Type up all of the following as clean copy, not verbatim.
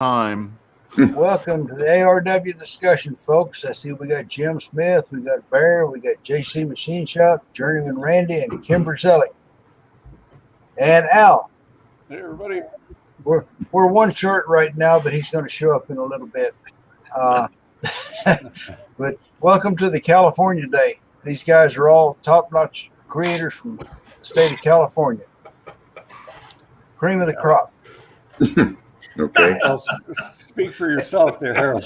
Time. Welcome to the ARW discussion, folks. I see we got Jim Smith, we got Bear, we got JC Machine Shop, Journeyman Randy, and Kim Brazelli. And Al. Hey, everybody. We're one short right now, but he's going to show up in a little bit. But welcome to the California Day. These guys are all top-notch creators from the state of California. Cream of the crop. Okay. Well, speak for yourself there, Harold.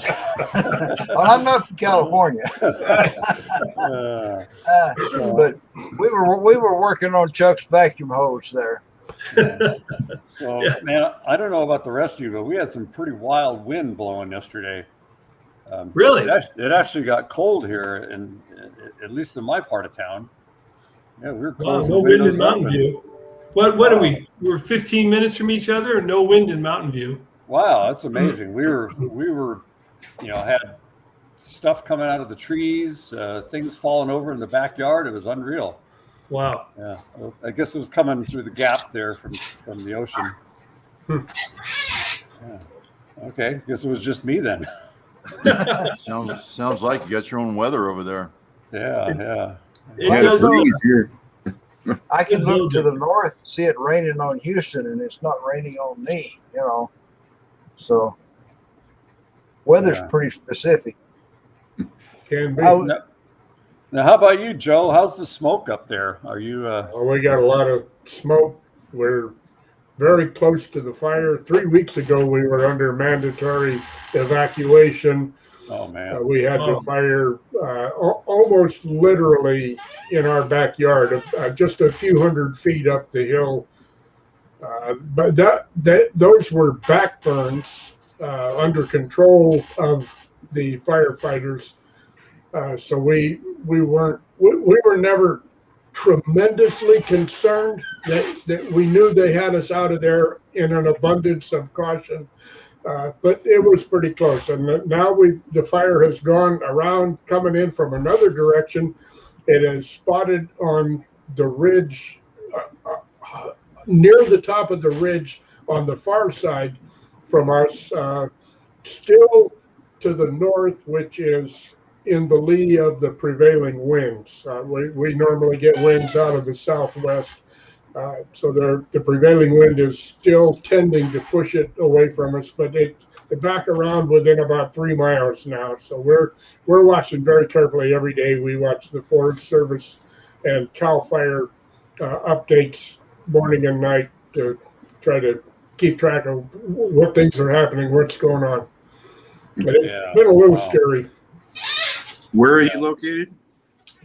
Well, I'm not from California. But we were working on Chuck's vacuum hose there. So, man, I don't know about the rest of you, but we had some pretty wild wind blowing yesterday. Really? It actually got cold here, and at least in my part of town. Yeah, we were close. No wind in Mountain View. What are we? We're 15 minutes from each other, and no wind in Mountain View. Wow, that's amazing. We were, had stuff coming out of the trees, things falling over in the backyard. It was unreal. Wow. Yeah, I guess it was coming through the gap there from the ocean. Yeah. Okay, I guess it was just me then. Sounds like you got your own weather over there. Yeah. I can look to the north, see it raining on Houston, and it's not raining on me, So weather's pretty specific. Can be. Now, how about you, Joe? How's the smoke up there? Are you? Well, we got a lot of smoke. We're very close to the fire. 3 weeks ago, we were under mandatory evacuation. Oh, man. We had the fire almost literally in our backyard, just a few hundred feet up the hill. But those were backburns under control of the firefighters. So we were never tremendously concerned. That we knew they had us out of there in an abundance of caution. But it was pretty close, and now the fire has gone around, coming in from another direction. It is spotted on the ridge, near the top of the ridge on the far side from us, still to the north, which is in the lee of the prevailing winds. We normally get winds out of the southwest. So the prevailing wind is still tending to push it away from us, but it's back around within about 3 miles now. So we're watching very carefully every day. We watch the Forest Service and CAL FIRE updates morning and night to try to keep track of what things are happening, what's going on. But it's been a little scary. Where are you located?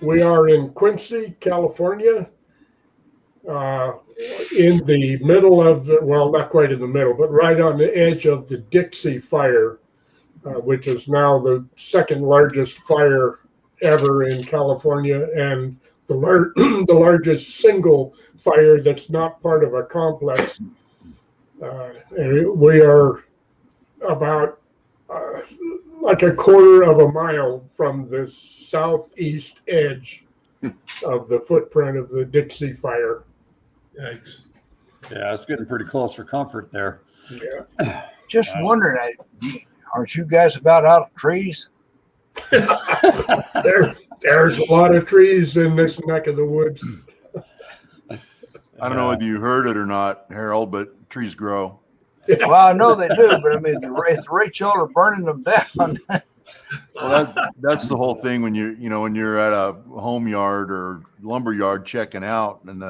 We are in Quincy, California. In the middle of not quite in the middle, but right on the edge of the Dixie Fire, which is now the second largest fire ever in California, and the largest single fire that's not part of a complex. And we are about like a quarter of a mile from the southeast edge of the footprint of the Dixie Fire. Yikes. Yeah, it's getting pretty close for comfort there. Yeah. Just wondering, aren't you guys about out of trees? There's a lot of trees in this neck of the woods. I don't know whether you heard it or not, Harold, but trees grow. Well, I know they do, but I mean, the rate y'all are burning them down. Well, that's the whole thing when when you're at a home yard or lumber yard checking out, and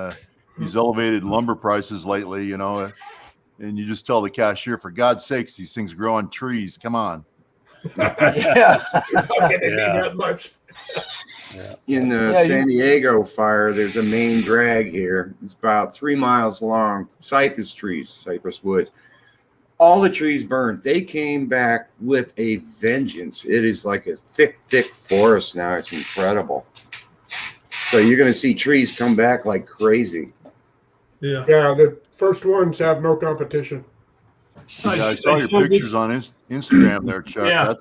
these elevated lumber prices lately, and you just tell the cashier, for God's sakes, these things grow on trees. Come on. Yeah. That much. In the San Diego fire, there's a main drag here. It's about 3 miles long. Cypress woods. All the trees burned. They came back with a vengeance. It is like a thick forest now. It's incredible. So you're going to see trees come back like crazy. Yeah, the first ones have no competition. Yeah, I saw your pictures on Instagram there, Chuck. Yeah.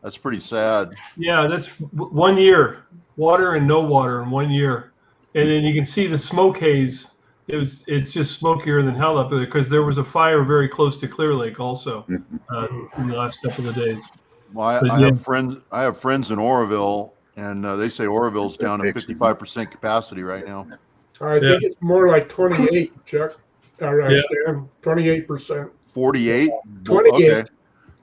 That's pretty sad. Yeah, that's 1 year. Water and no water in 1 year. And then you can see the smoke haze it's just smokier than hell up there because there was a fire very close to Clear Lake also in the last couple of days. Well, I have friends in Oroville, and they say Oroville's down to 55% capacity right now. I think it's more like 28, Chuck. Stan, 28%. 48? 28. Okay.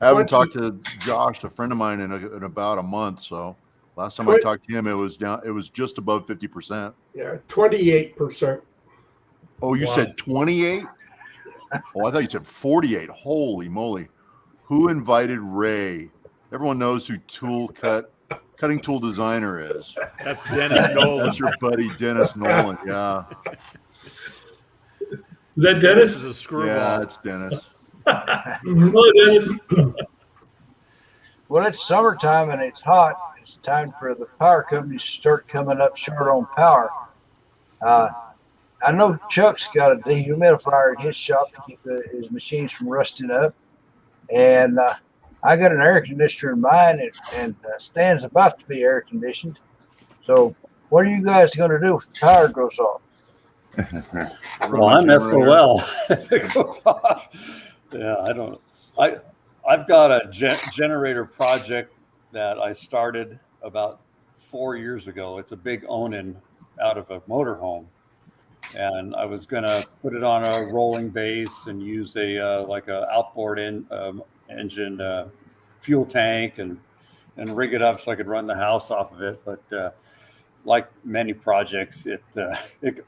I haven't talked to Josh, a friend of mine, in about a month. So last time I talked to him, it was down. It was just above 50%. Yeah, 28%. Oh, you said 28? Oh, I thought you said 48. Holy moly! Who invited Ray? Everyone knows who cutting tool designer is. That's Dennis Nolan. That's your buddy Dennis Nolan. Yeah. Is that This Dennis? is a screwball. Yeah, it's Dennis. Hello, Dennis. Well, it's summertime and it's hot. It's time for the power companies to start coming up short on power. I know Chuck's got a dehumidifier in his shop to keep his machines from rusting up. And I got an air conditioner in mine, and Stan's about to be air conditioned. So what are you guys going to do if the power goes off? Well, I'm SOL. It goes off. Yeah, I've got a generator project that I started about 4 years ago. It's a big own-in out of a motorhome, and I was going to put it on a rolling base and use a outboard engine fuel tank and rig it up so I could run the house off of it. But like many projects, it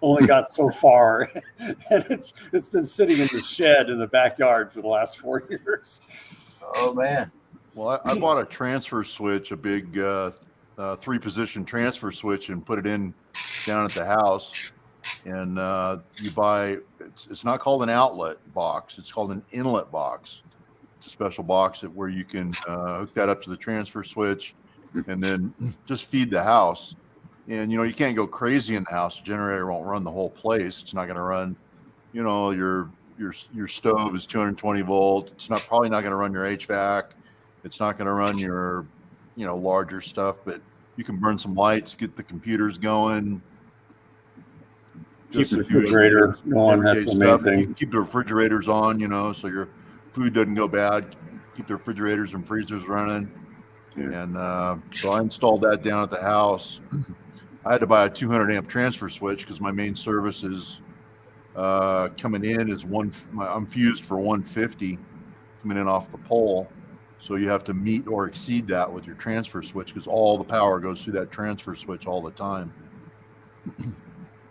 only got so far, and it's been sitting in the shed in the backyard for the last 4 years. Oh man! Well, I bought a transfer switch, a big 3-position transfer switch, and put it in down at the house. And you buy it's not called an outlet box; it's called an inlet box. It's a special box where you can hook that up to the transfer switch, and then just feed the house. And you can't go crazy in the house. The generator won't run the whole place. It's not going to run. Your stove is 220 volt. It's probably not going to run your HVAC. It's not going to run your larger stuff. But you can burn some lights, get the computers going. Keep the refrigerator going. That's the main thing. Keep the refrigerators on, so your food doesn't go bad. Keep the refrigerators and freezers running. Yeah. And so I installed that down at the house. I had to buy a 200 amp transfer switch because my main service is coming in is I'm fused for 150 coming in off the pole. So you have to meet or exceed that with your transfer switch because all the power goes through that transfer switch all the time.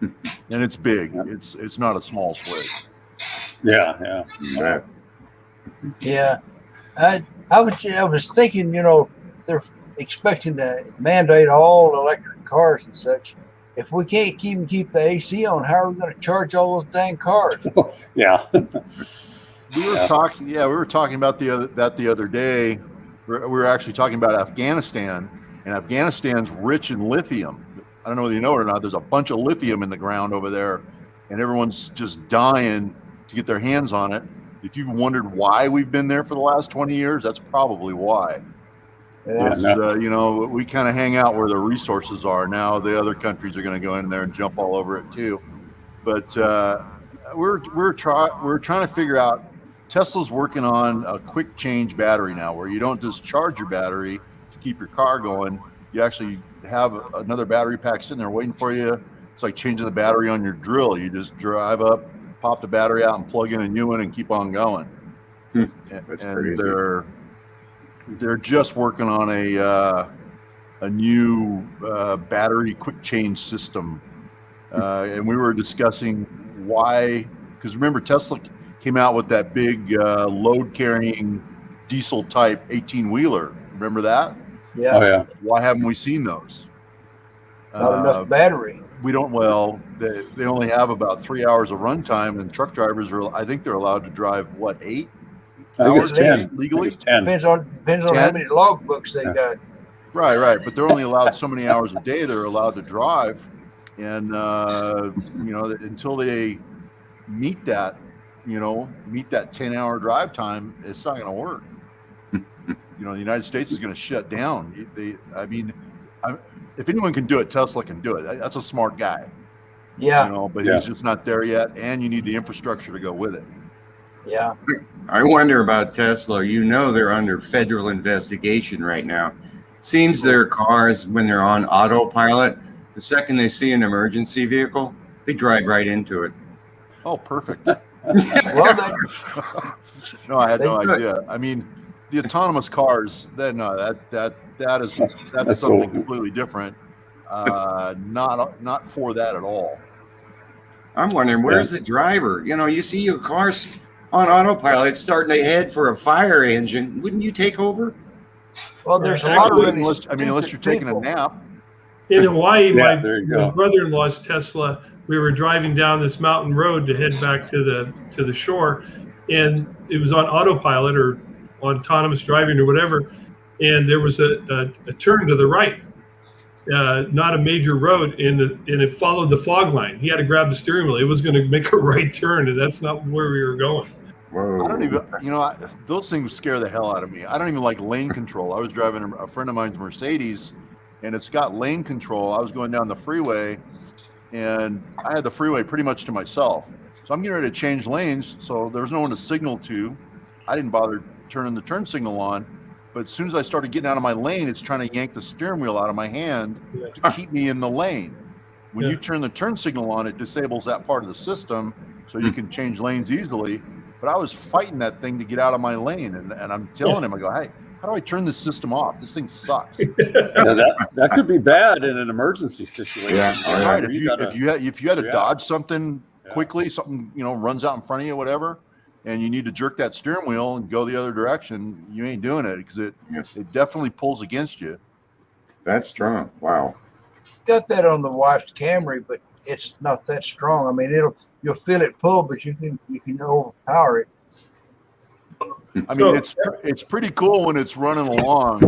And it's big. It's not a small switch. Yeah. Yeah. I was thinking, they're expecting to mandate all electric cars and such. If we can't even keep the AC on, how are we going to charge all those dang cars? Yeah. We were talking about the other day. We were actually talking about Afghanistan, and Afghanistan's rich in lithium. I don't know whether you know it or not. There's a bunch of lithium in the ground over there, and everyone's just dying to get their hands on it. If you've wondered why we've been there for the last 20 years, that's probably why. We kind of hang out where the resources are. Now the other countries are going to go in there and jump all over it too. But we're trying to figure out. Tesla's working on a quick change battery now, where you don't just charge your battery to keep your car going. You actually have another battery pack sitting there waiting for you. It's like changing the battery on your drill. You just drive up, pop the battery out, and plug in a new one and keep on going. That's crazy. They're just working on a new battery quick change system, and we were discussing why. Because remember, Tesla came out with that big load-carrying diesel type 18-wheeler. Remember that? Yeah. Oh yeah. Why haven't we seen those? Not enough battery. We don't. Well, they only have about 3 hours of runtime, and truck drivers I think they're allowed to drive 8 I think hours it's 10 legally. It's 10. Depends on 10? how many logbooks they got. Right. But they're only allowed so many hours a day they're allowed to drive, and until they meet that 10-hour drive time, it's not going to work. The United States is going to shut down. If anyone can do it, Tesla can do it. That's a smart guy. Yeah. You know, but Yeah. he's just not there yet, and you need the infrastructure to go with it. Yeah. I wonder about Tesla. You know, they're under federal investigation right now. Seems their cars, when they're on autopilot, the second they see an emergency vehicle, they drive right into it. Oh, perfect. Well, No, I had They no could. idea. I mean, the autonomous cars, that's That's something so- completely different. Not for that at all. I'm wondering, where's the driver? You know, you see your car's on autopilot starting to head for a fire engine. Wouldn't you take over? well, there's a lot of really Unless you're taking people. a nap. In Hawaii, Yeah, there you my go. brother-in-law's Tesla. We were driving down this mountain road to head back to the shore, and it was on autopilot or autonomous driving or whatever. And there was a turn to the right, not a major road, and it followed the fog line. He had to grab the steering wheel. It was going to make a right turn, and that's not where we were going. Whoa. I don't even, those things scare the hell out of me. I don't even like lane control. I was driving a friend of mine's Mercedes, and it's got lane control. I was going down the freeway, and I had the freeway pretty much to myself. So I'm getting ready to change lanes, so there was no one to signal to. I didn't bother turning the turn signal on, but as soon as I started getting out of my lane, it's trying to yank the steering wheel out of my hand to keep me in the lane. When you turn the turn signal on, it disables that part of the system, so you can change lanes easily. But I was fighting that thing to get out of my lane, and I'm telling him, I go, hey, how do I turn this system off? This thing sucks. Yeah, that could be bad in an emergency situation. Yeah. Right. You If you had to react. dodge something quickly, something runs out in front of you, whatever, and you need to jerk that steering wheel and go the other direction, you ain't doing it because it definitely pulls against you. That's strong. Wow. Got that on the wife's Camry, but it's not that strong. I mean, you'll feel it pull, but you can overpower it. I mean, it's pretty cool when it's running along.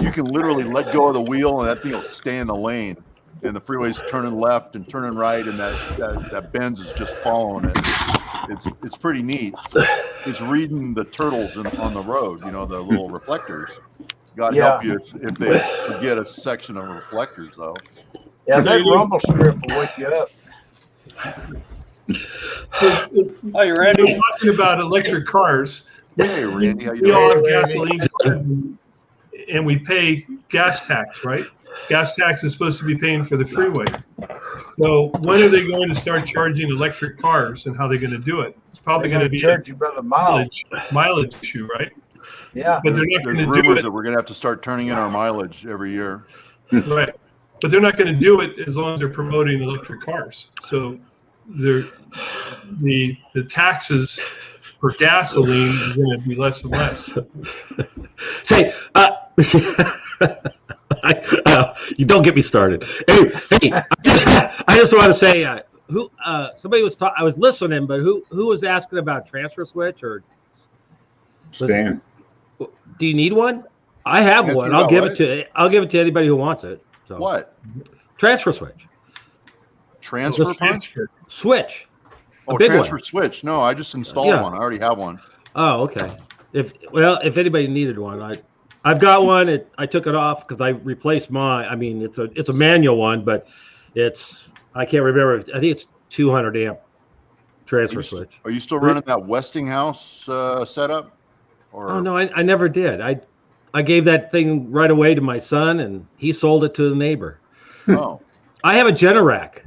You can literally let go of the wheel and that thing will stay in the lane. And the freeway's turning left and turning right, and that Benz is just following it. It's pretty neat. It's reading the turtles on the road, the little reflectors. God help you if they forget a section of reflectors, though. Yeah, that rumble strip will wake you up. Hi, Randy. We're talking about electric cars. Hey, Randy, how you We all doing? have gasoline cars, and we pay gas tax, right? Gas tax is supposed to be paying for the freeway. So when are they going to start charging electric cars, and how are they going to do it? It's probably going to be charge you by the mile. mileage issue, right? Yeah. But they're not There's going to do rumors it. that we're going to have to start turning in our mileage every year. Right. But they're not going to do it as long as they're promoting electric cars. So the taxes for gasoline is going to be less and less. Say, you don't get me started. Anyway, hey, I just want to say, somebody was I was listening, but who was asking about transfer switch or Stan. do you need one? I have one. I'll give it to anybody who wants it. So. What? Transfer switch. Transfer punch? Switch. Oh, big transfer one. switch. No, I just installed one. I already have one. Oh, okay. If anybody needed one, I've got one. I took it off because I replaced mine. I mean, it's a manual one, but I can't remember. I think it's 200 amp transfer switch. Are you still running that Westinghouse setup? Or? Oh no, I never did. I gave that thing right away to my son, and he sold it to the neighbor. Oh. I have a Generac.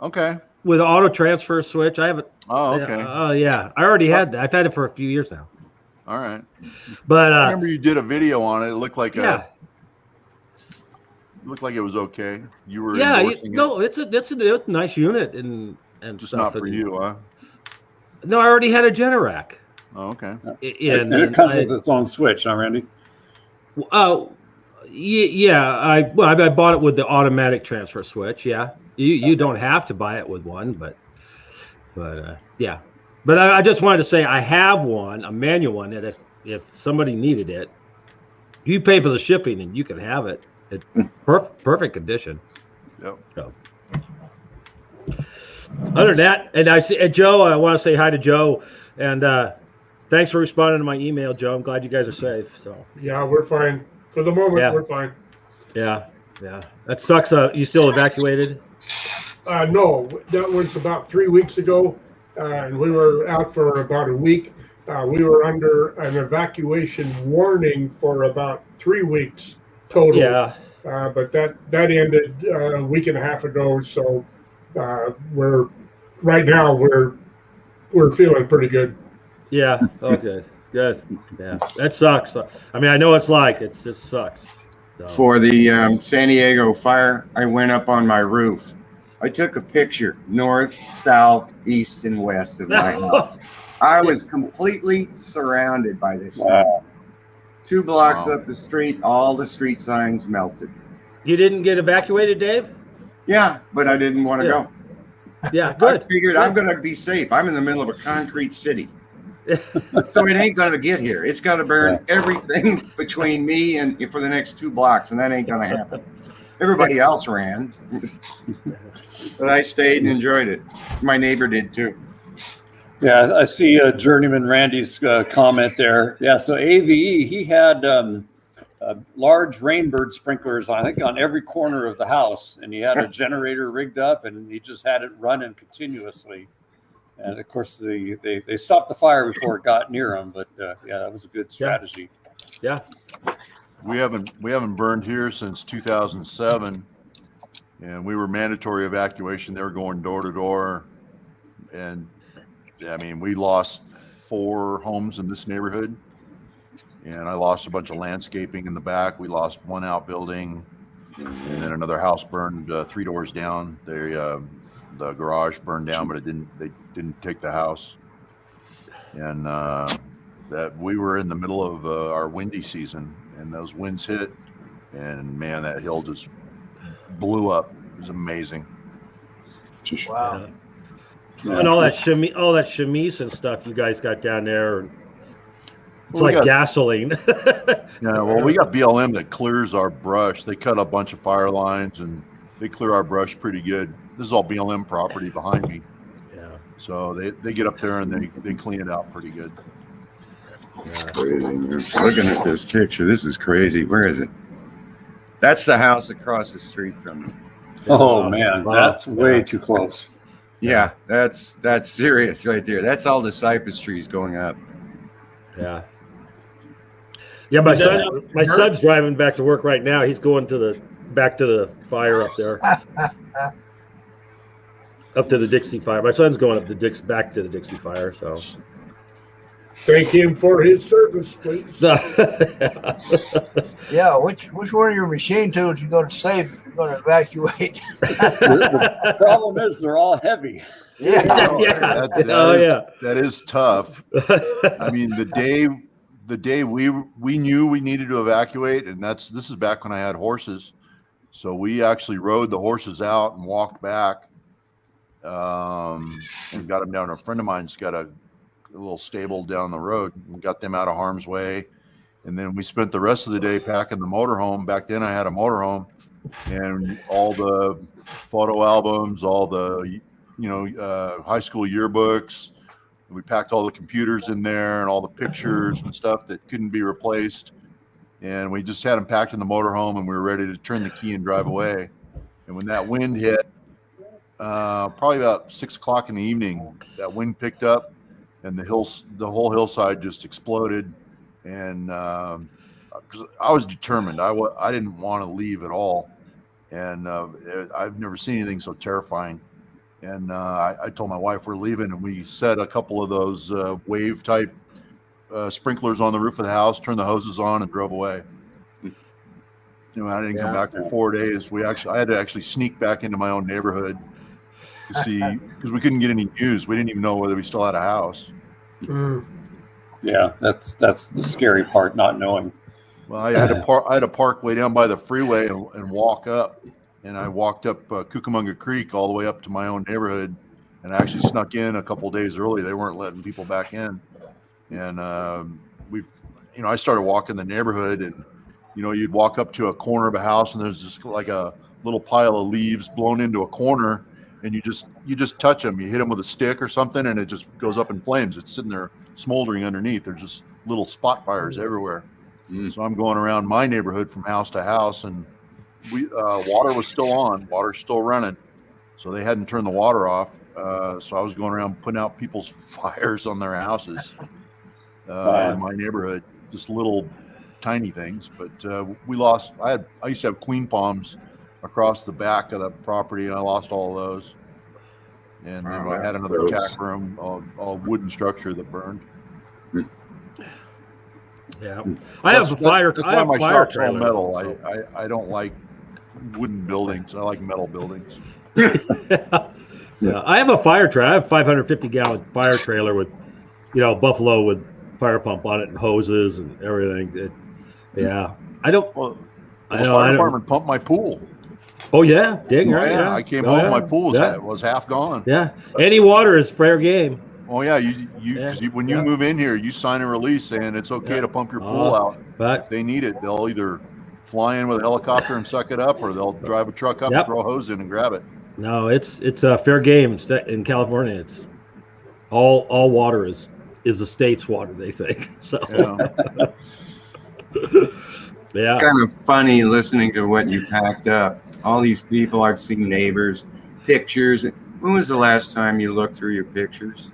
Okay. With an auto transfer switch. I have it. Oh, okay. Oh yeah, I already had that. I've had it for a few years now. All right. But I remember you did a video on it. It looked like yeah. It was okay. You were it's a nice unit and just stuff. not for you, huh? No, I already had a Generac. Oh, okay. And it comes with its own switch, huh, Randy? Yeah. I bought it with the automatic transfer switch. Yeah, you don't have to buy it with one, but yeah. But I just wanted to say I have one, a manual one, that if somebody needed it, you pay for the shipping and you can have it. It's perfect condition. Yep. So. Other than that, and Joe, I want to say hi to Joe, and thanks for responding to my email, Joe. I'm glad you guys are safe. So Yeah, we're fine. For the moment, Yeah. we're fine. yeah. That sucks. You still evacuated? No, that was about 3 weeks ago, and we were out for about a week. We were under an evacuation warning for about 3 weeks total. Yeah. But that ended a week and a half ago. So we're right now we're feeling pretty good. Yeah. Oh, good. Good. Yeah. That sucks. I mean, I know it's like it just sucks. So. For the San Diego fire, I went up on my roof. I took a picture north, south, east, and west of my house. I was completely surrounded by this thing. 2 blocks up the street, all the street signs melted. You didn't get evacuated, Dave? Yeah, but I didn't want to go. Yeah, good. I figured I'm going to be safe. I'm in the middle of a concrete city. So it ain't going to get here. It's got to burn everything between me and for the next 2 blocks, and that ain't going to happen. Everybody else ran, but I stayed and enjoyed it. My neighbor did too. Yeah, I see Journeyman Randy's comment there. Yeah, so AVE, he had large rainbird sprinklers, I think, on every corner of the house, and he had a generator rigged up, and he just had it running continuously. And of course, they stopped the fire before it got near them, but yeah, that was a good strategy. Yeah. We haven't burned here since 2007, and we were mandatory evacuation. They were going door to door, and I mean, we lost 4 homes in this neighborhood, and I lost a bunch of landscaping in the back. We lost 1 outbuilding, and then another house burned 3 doors down. The garage burned down, but they didn't take the house. And that we were in the middle of our windy season, and those winds hit, and man, that hill just blew up. It was amazing. Wow. Yeah. And all that chemise and stuff you guys got down there. It's like gasoline. Yeah, well, we got BLM that clears our brush. They cut a bunch of fire lines and they clear our brush pretty good. This is all BLM property behind me. Yeah. So they get up there and they clean it out pretty good. It's crazy. Looking at this picture, this is crazy. Where is it? That's the house across the street from me. Oh man, that's way too close. Yeah, that's serious right there. That's all the cypress trees going up. Yeah. Yeah, my son's driving back to work right now. He's going back to the fire up there. Up to the Dixie fire. My son's going back to the Dixie fire, so thank him for his service, please. Yeah, which one of your machine tools you going to save if you're going to evacuate? The problem is they're all heavy. Yeah. That is tough. I mean, the day we knew we needed to evacuate, and this is back when I had horses, so we actually rode the horses out and walked back, and got them down. A friend of mine's got a little stable down the road, and got them out of harm's way. And then we spent the rest of the day packing the motorhome. Back then I had a motorhome, and all the photo albums, all the high school yearbooks. We packed all the computers in there and all the pictures and stuff that couldn't be replaced. And we just had them packed in the motorhome, and we were ready to turn the key and drive away. And when that wind hit, probably about 6 o'clock in the evening, that wind picked up, and the whole hillside just exploded. And 'cause I was determined, I didn't want to leave at all. And I've never seen anything so terrifying. And I told my wife we're leaving, and we set a couple of those wave type sprinklers on the roof of the house, turned the hoses on, and drove away. I didn't come back for 4 days. I had to actually sneak back into my own neighborhood to see, because we couldn't get any news. We didn't even know whether we still had a house. Yeah, that's the scary part, not knowing. Well, I had to park way down by the freeway and walk up. And I walked up Cucamonga Creek all the way up to my own neighborhood, and I actually snuck in a couple of days early. They weren't letting people back in. And I started walking the neighborhood, and you'd walk up to a corner of a house, and there's just like a little pile of leaves blown into a corner, and you just touch them. You hit them with a stick or something, and it just goes up in flames. It's sitting there smoldering underneath. There's just little spot fires everywhere. So I'm going around my neighborhood from house to house, and water was still on. Water's still running. So they hadn't turned the water off. So I was going around putting out people's fires on their houses in my neighborhood, just little tiny things. But we lost. I used to have queen palms across the back of the property, and I lost all of those. And then I had another tack room, a wooden structure that burned. Yeah, I have a fire. That's I why have my fire shop's all trailer. metal. I don't like wooden buildings. I like metal buildings. Yeah, I have a fire trailer. I have a 550-gallon fire trailer with, Buffalo with fire pump on it and hoses and everything. I don't. Well, I the know. fire department pumped my pool. Oh yeah, dig right. Yeah, I came home, my pool was half gone. Yeah, any water is fair game. Oh yeah, when you move in here, you sign a release saying it's okay to pump your pool out. But if they need it, they'll either fly in with a helicopter and suck it up, or they'll drive a truck up and throw a hose in and grab it. No, it's a fair game in California. It's all water is the state's water, they think. So yeah. It's kind of funny listening to what you packed up. All these people, I've seen neighbors, pictures. When was the last time you looked through your pictures?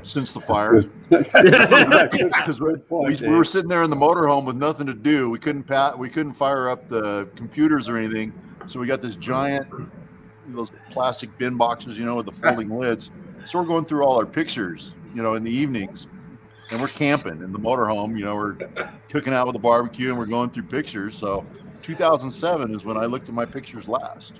Since the fire. Because we were sitting there in the motorhome with nothing to do. We couldn't fire up the computers or anything. So we got this giant, those plastic bin boxes, with the folding lids. So we're going through all our pictures, in the evenings. And we're camping in the motorhome, we're cooking out with a barbecue and we're going through pictures. So 2007 is when I looked at my pictures last.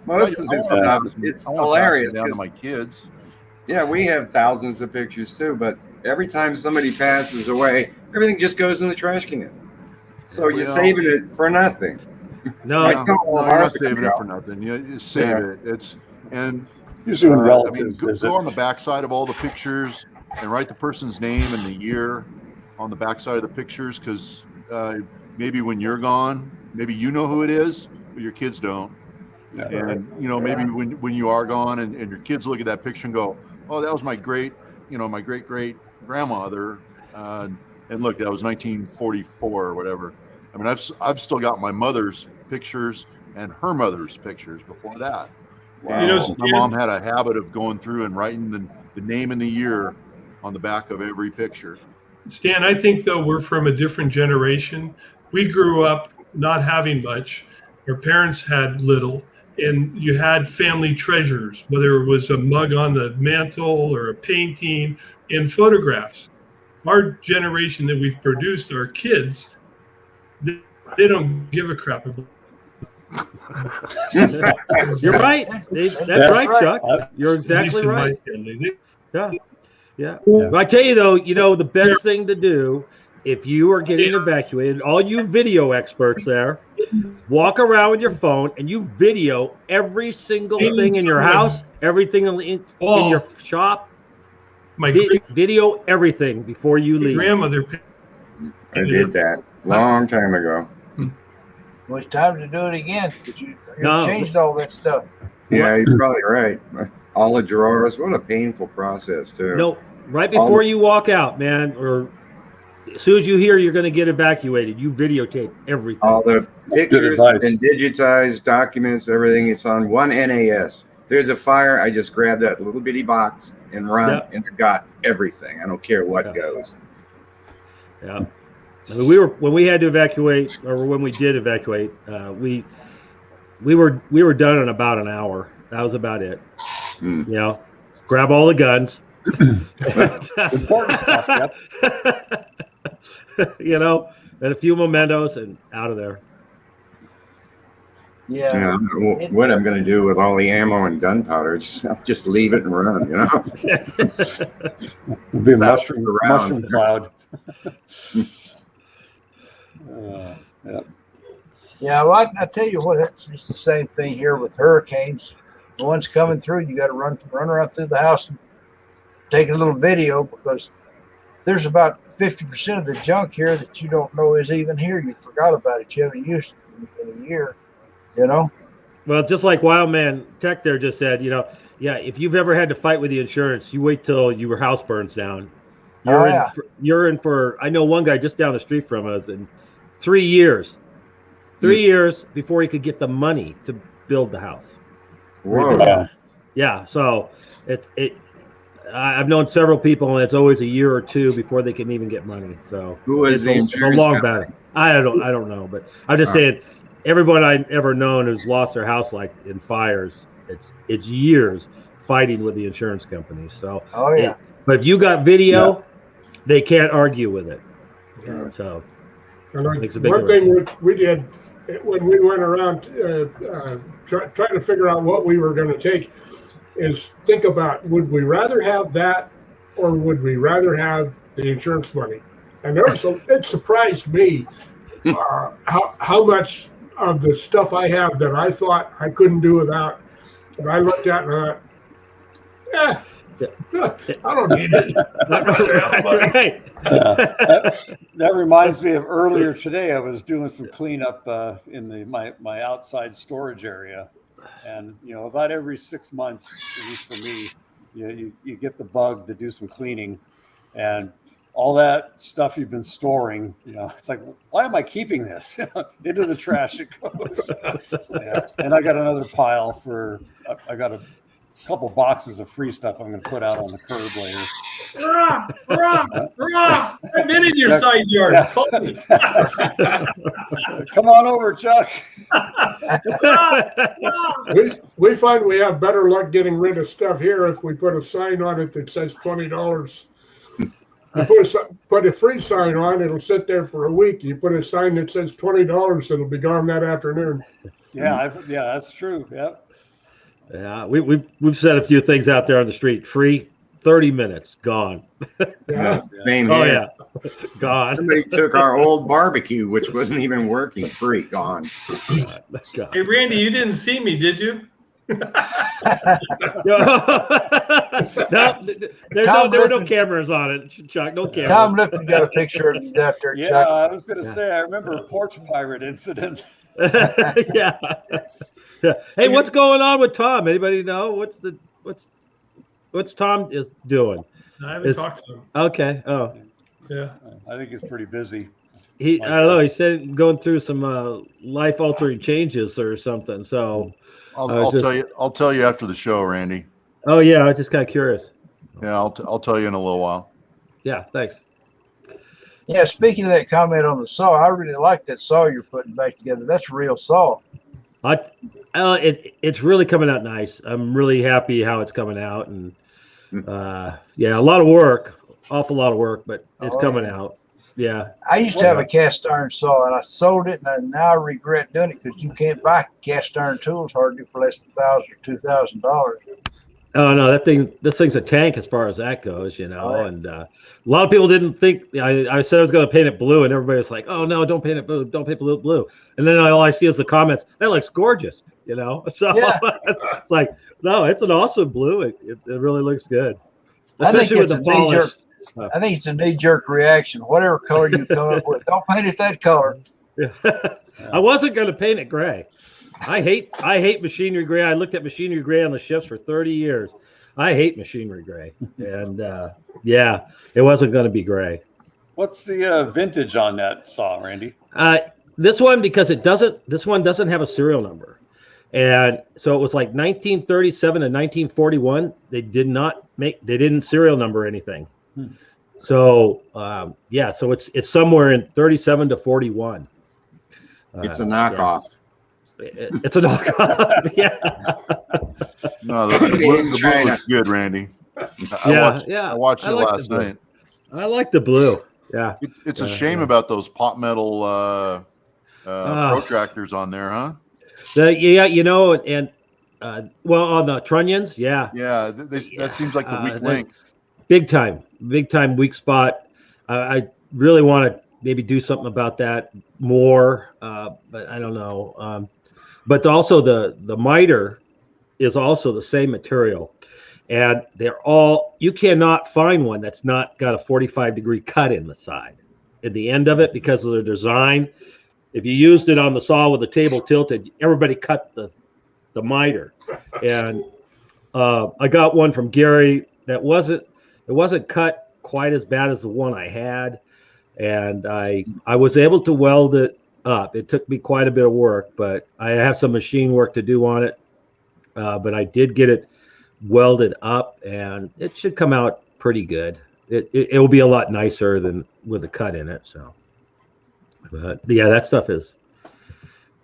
Most of this stuff, it's hilarious. Down to my kids. Yeah, we have thousands of pictures too, but every time somebody passes away, everything just goes in the trash can. So you're saving it for nothing. No, you're not saving it for nothing. You save it. Usually when relatives visit. Go on the backside of all the pictures and write the person's name and the year on the backside of the pictures, because maybe when you're gone, maybe you know who it is, but your kids don't. Yeah, and maybe when you are gone and your kids look at that picture and go, oh, that was my great great grandmother, and look, that was 1944 or whatever. I mean, I've still got my mother's pictures and her mother's pictures before that. Wow. My mom had a habit of going through and writing the name and the year on the back of every picture. Stan, I think though we're from a different generation. We grew up not having much. Our parents had little, and you had family treasures, whether it was a mug on the mantle or a painting and photographs. Our generation that we've produced, our kids, they don't give a crap about. You're right. That's right, Chuck. You're exactly right. Yeah. But I tell you though, the best thing to do if you are getting evacuated, all you video experts there, walk around with your phone and you video every single thing in your house, everything in your shop. Video everything before you leave. Grandmother. I did that long time ago. Well, it's time to do it again because you changed all that stuff. Yeah, you're probably right. All the drawers. What a painful process, too. No, right before you walk out, man, or as soon as you hear you're going to get evacuated, you videotape everything. All the pictures and digitized documents, everything. It's on one NAS. If there's a fire, I just grab that little bitty box and run, and I got everything. I don't care what goes. Yeah. I mean, when we had to evacuate, or when we did evacuate, we were done in about an hour. That was about it. Grab all the guns. Important stuff. Yep. And a few mementos and out of there. Yeah. What I'm going to do with all the ammo and gunpowder, just leave it and run. It'll be a mushroom cloud. Yeah, well, I tell you what, it's the same thing here with hurricanes. The ones coming through, you got to run around through the house and take a little video, because there's about 50% of the junk here that you don't know is even here. You forgot about it. You haven't used it in a year, Well, just like Wildman Tech there just said, if you've ever had to fight with the insurance, you wait till your house burns down. You're in for, I know one guy just down the street from us, and 3 years. 3 years before he could get the money to build the house. Whoa. Yeah, so I've known several people, and it's always a year or two before they can even get money. So Who is the it's a insurance long company? battle. I don't know, but I'm just saying, everyone I've ever known who's lost their house like in fires, it's years fighting with the insurance companies. So but if you got video, they can't argue with it. So And makes a big one difference. thing we did when we went around trying to figure out what we were going to take is think about, would we rather have that or would we rather have the insurance money? And it surprised me how much of the stuff I have that I thought I couldn't do without, and I looked at and I don't need it. Right. That reminds me of earlier today. I was doing some cleanup in my outside storage area, and about every 6 months, at least for me, you get the bug to do some cleaning, and all that stuff you've been storing, it's like, why am I keeping this? Into the trash it goes. And I got another pile I got a couple boxes of free stuff I'm going to put out on the curb later. I'm in your side yard. Come on over, Chuck. We find we have better luck getting rid of stuff here if we put a sign on it that says $20. You put a free sign on, it'll sit there for a week. You put a sign that says $20, it'll be gone that afternoon. Yeah, that's true. Yep. Yeah, we've said a few things out there on the street. Free, 30 minutes, gone. Same here. Oh yeah, gone. Somebody took our old barbecue, which wasn't even working. Free, gone. God. Hey, Randy, you didn't see me, did you? No, there were no cameras on it, Chuck. No cameras. Tom Lipton got a picture of you out there, Yeah, Chuck. I was going to say, I remember a porch pirate incident. Yeah. Hey, what's going on with Tom? Anybody know? What's Tom is doing? I haven't talked to him. Okay. Oh. Yeah. I think he's pretty busy. I don't know. He said going through some life-altering changes or something. So I'll tell you after the show, Randy. Oh yeah, I was just kind of curious. Yeah, I'll tell you in a little while. Yeah, thanks. Yeah, speaking of that comment on the saw, I really like that saw you're putting back together. That's a real saw. It's really coming out nice. I'm really happy how it's coming out, and a lot of work, awful lot of work, but it's coming out. Yeah. I used to have a cast iron saw, and I sold it, and now I regret doing it because you can't buy cast iron tools hardly for less than $1,000 or $2,000. Oh no, this thing's a tank as far as that goes, and a lot of people didn't think I said I was going to paint it blue, and everybody was like, "Oh no, don't paint it blue, don't paint it blue." And then all I see is the comments. That looks gorgeous, So it's like, no, it's an awesome blue. It really looks good, especially with the polish. I think it's a knee-jerk reaction. Whatever color you come up with, don't paint it that color. I wasn't going to paint it gray. I hate machinery gray. I looked at machinery gray on the ships for 30 years. I hate machinery gray, and it wasn't going to be gray. What's the vintage on that saw, Randy? This one, because this one doesn't have a serial number, and so it was like 1937 and 1941. They didn't serial number anything. So so it's somewhere in 37 to 41. It's a knockoff. It's a knockoff. Yeah. No, the blue looks good, Randy. I watched it last night. I like the blue. Yeah. It's a shame about those pot metal protractors on there, huh? And on the trunnions, yeah. Yeah, that seems like the weak link. Big time weak spot. I really want to maybe do something about that more, but I don't know. But also the miter is also the same material, and you cannot find one that's not got a 45-degree cut in the side at the end of it because of their design. If you used it on the saw with the table tilted, everybody cut the miter, and I got one from Gary that wasn't cut quite as bad as the one I had, and I was able to weld it up. It took me quite a bit of work, but I have some machine work to do on it, but I did get it welded up, and it should come out pretty good. It will be a lot nicer than with a cut in it. So, but yeah, that stuff is,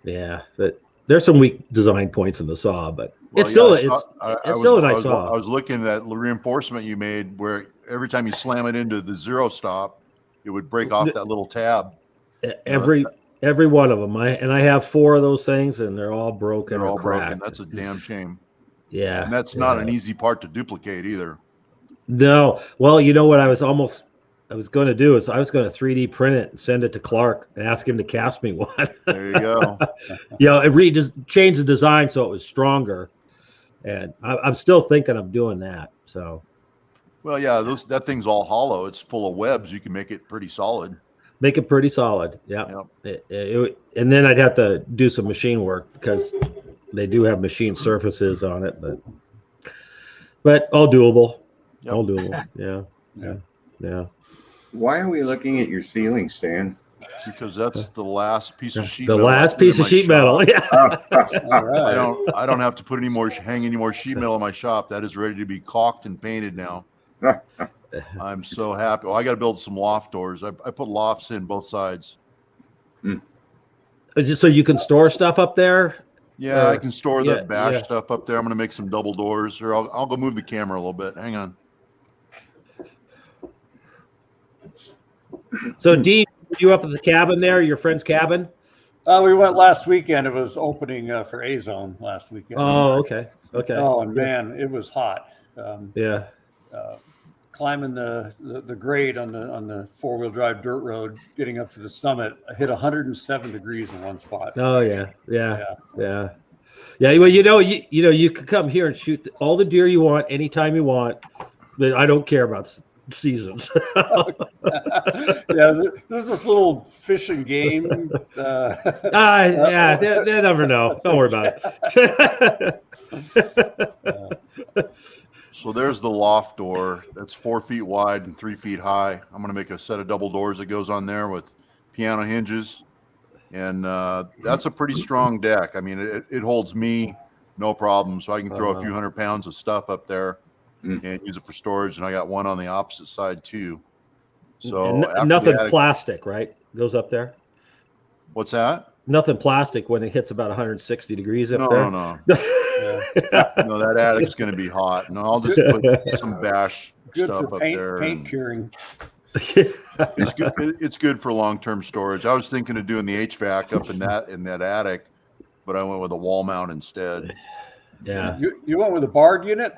but there's some weak design points in the saw, but it's still a nice saw. I was looking at the reinforcement you made, where every time you slam it into the zero stop, it would break off that little tab. Every one of them. I have 4 of those things, and they're all broken. They're all cracked. broken. That's a damn shame. Yeah, and that's not an easy part to duplicate either. No. Well, you know what I was going to do is I was going to 3D print it and send it to Clark and ask him to cast me one. There you go. Change the design so it was stronger, and I'm still thinking of doing that. So, well, yeah, that thing's all hollow. It's full of webs. You can make it pretty solid. Make it pretty solid. Yeah. Yep. And then I'd have to do some machine work because they do have machine surfaces on it, but all doable. Yep. All doable. Yeah. Why are we looking at your ceiling, Stan? Because that's the last piece of sheet. The last piece of sheet metal. Yeah. All right. I don't have to put hang any more sheet metal in my shop. That is ready to be caulked and painted now. I'm so happy. Well, I got to build some loft doors. I put lofts in both sides. So you can store stuff up there. Yeah, I can store the bash stuff up there. I'm going to make some double doors, or I'll go move the camera a little bit. Hang on. So, Dean, were you up at the cabin there, your friend's cabin? We went last weekend. It was opening for A-Zone last weekend. Oh, okay. Oh, and man, it was hot. Climbing the grade on the 4-wheel drive dirt road, getting up to the summit, I hit 107 degrees in one spot. Oh yeah. Well, you can come here and shoot all the deer you want anytime you want. But I don't care about seasons. There's this little fish and game. They never know. Don't worry about it. So there's the loft door. That's 4 feet wide and 3 feet high. I'm going to make a set of double doors that goes on there with piano hinges. And that's a pretty strong deck. I mean, it holds me no problem. So I can throw a few 100 pounds of stuff up there and use it for storage. And I got one on the opposite side too. So nothing plastic, right? Goes up there. What's that? Nothing plastic when it hits about 160 degrees up there. No. No, that attic's going to be hot. No, I'll just put some bash stuff up there. Paint curing. It's good for long-term storage. I was thinking of doing the HVAC up in that attic, but I went with a wall mount instead. Yeah. You went with a barred unit?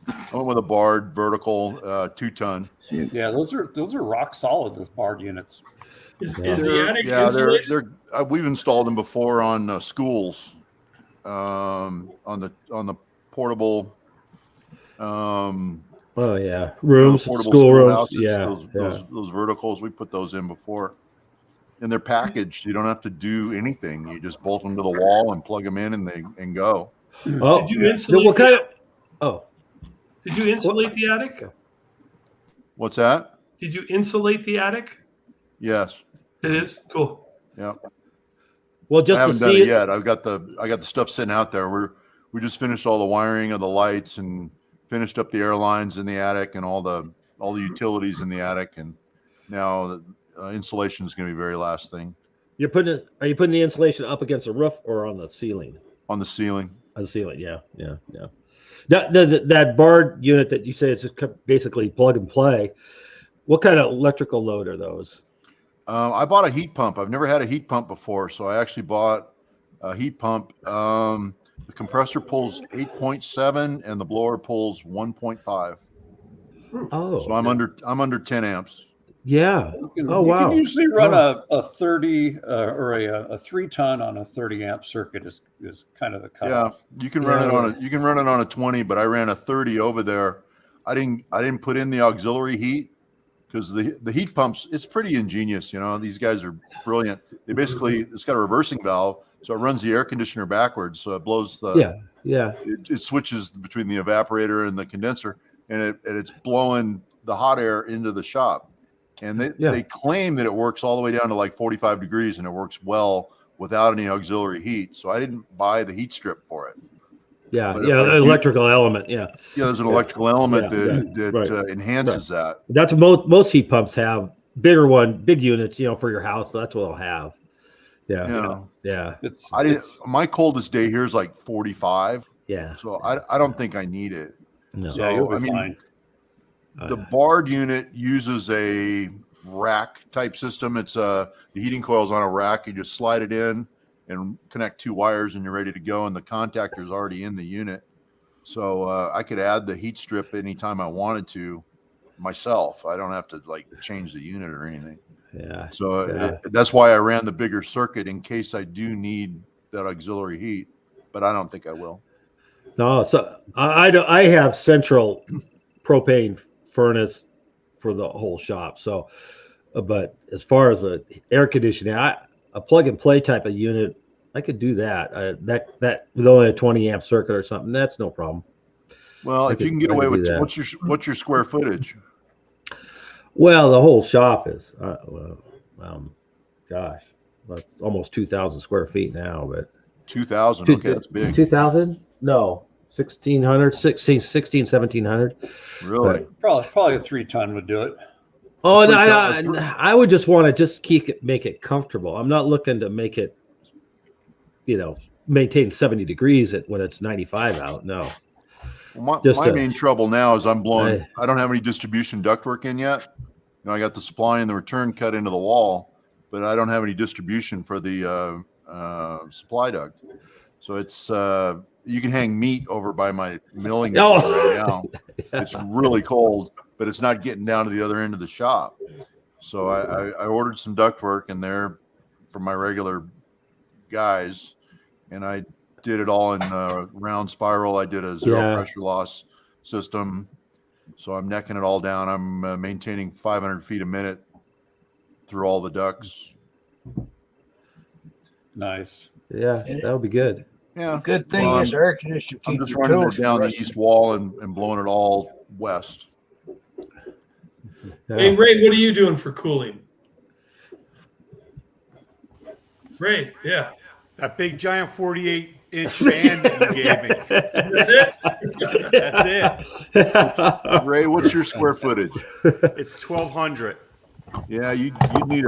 I went with a barred vertical 2-ton. Yeah, those are rock solid, those barred units. Is the attic insulated? We've installed them before on schools. On the portable rooms, school rooms, houses, those verticals, we put those in before, and they're packaged. You don't have to do anything. You just bolt them to the wall and plug them in, and go. Oh, did you insulate? Did you insulate the attic? What's that? Did you insulate the attic? Yes. It is cool. Yeah. Well, just I haven't done it yet. I got the stuff sitting out there. We just finished all the wiring of the lights and finished up the air lines in the attic and all the utilities in the attic. And now the insulation is going to be the very last thing. Are you putting the insulation up against the roof or on the ceiling? On the ceiling. On the ceiling, yeah. That barred unit that you say it's basically plug and play. What kind of electrical load are those? I bought a heat pump. I've never had a heat pump before, so I actually bought a heat pump. The compressor pulls 8.7 and the blower pulls 1.5. Oh, so I'm under 10 amps. Yeah. You wow. can usually run a 30 or a 3-ton on a 30 amp circuit is kind of the cutoff. Yeah, you can run it on a 20, but I ran a 30 over there. I didn't put in the auxiliary heat. Because the heat pumps, it's pretty ingenious. These guys are brilliant. It's got a reversing valve, so it runs the air conditioner backwards. So it blows it switches between the evaporator and the condenser, and it's blowing the hot air into the shop. And they claim that it works all the way down to like 45 degrees, and it works well without any auxiliary heat. So I didn't buy the heat strip for it. Yeah, But yeah, if I the do- electrical element. Yeah, Yeah, there's an electrical element Yeah, that right. enhances that. that's what most heat pumps have. Big units, for your house. So that's what they'll have. Yeah, yeah, My coldest day here is like 45. yeah. So I don't think I need it. No. So Yeah, you'll be I mean, fine. the barred unit uses a rack type system. It's the heating coil's on a rack. You just slide it in and connect 2 wires, and you're ready to go. And the contactor's already in the unit, so I could add the heat strip anytime I wanted to myself. I don't have to like change the unit or anything. Yeah. So that's why I ran the bigger circuit in case I do need that auxiliary heat, but I don't think I will. No, so I have central propane furnace for the whole shop. So, but as far as a air conditioning, a plug and play type of unit, I could do that. That with only a 20 amp circuit or something, that's no problem. Well, if you can get away with what's your square footage? Well, the whole shop is, gosh, that's almost 2,000 square feet now. But 2,000, okay, that's big. 2,000? No, 1,600, 1,700. Really? Probably a 3-ton would do it. Oh, no, I would just want to make it comfortable. I'm not looking to make it, maintain 70 degrees when it's 95 out. No. Well, my main trouble now is I don't have any distribution ductwork in yet. I got the supply and the return cut into the wall, but I don't have any distribution for the supply duct. So it's you can hang meat over by my milling machine right now. It's really cold, but it's not getting down to the other end of the shop. So I ordered some ductwork in there for my regular guys, and I did it all in round spiral. I did a zero pressure loss system. So I'm necking it all down. I'm maintaining 500 feet a minute through all the ducts. Nice. Yeah, that would be good. Yeah. Good thing is air conditioner. I'm just running it down the east wall and blowing it all west. Hey, Ray, what are you doing for cooling? Ray, yeah. That big giant 48-inch fan that you gave me. That's it? That's it. Ray, what's your square footage? It's 1,200. Yeah, you need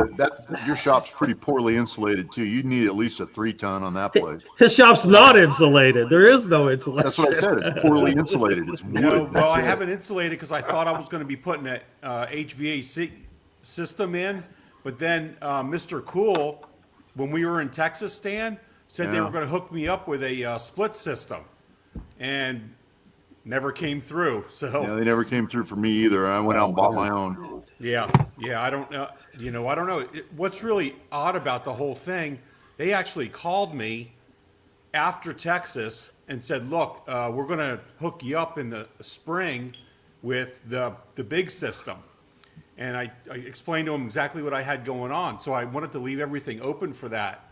your shop's pretty poorly insulated too. You'd need at least a 3-ton on that place. His shop's not insulated. There is no insulation. That's what I said. It's poorly insulated. It's wood. No, well, I haven't insulated because I thought I was going to be putting an HVAC system in, but then Mr. Cool, when we were in Texas, Stan, said they were going to hook me up with a split system, and never came through. So yeah, they never came through for me either. I went out and bought my own. Yeah. I don't know. I don't know. What's really odd about the whole thing, they actually called me after Texas and said, look, we're going to hook you up in the spring with the big system. And I explained to them exactly what I had going on. So I wanted to leave everything open for that,